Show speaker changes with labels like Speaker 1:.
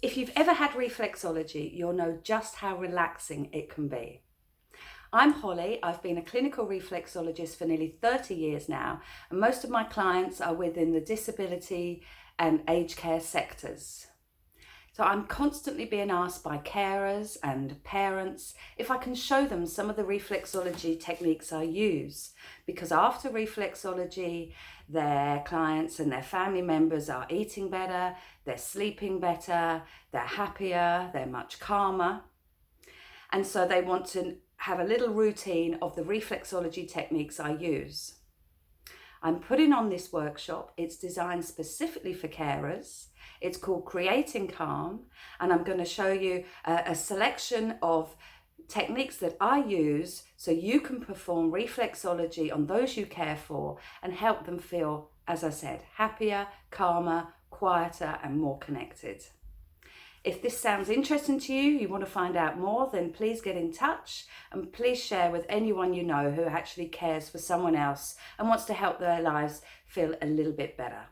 Speaker 1: If you've ever had reflexology, you'll know just how relaxing it can be. I'm Holly. I've been a clinical reflexologist for nearly 30 years now, and most of my clients are within the disability and aged care sectors. So I'm constantly being asked by carers and parents if I can show them some of the reflexology techniques I use, because after reflexology, their clients and their family members are eating better, they're sleeping better, they're happier, they're much calmer. And so they want to have a little routine of the reflexology techniques I use. I'm putting on this workshop. It's designed specifically for carers. It's called Creating Calm, and I'm going to show you a selection of techniques that I use so you can perform reflexology on those you care for and help them feel, as I said, happier, calmer, quieter and more connected. If this sounds interesting to you, you want to find out more, then please get in touch and please share with anyone you know who actually cares for someone else and wants to help their lives feel a little bit better.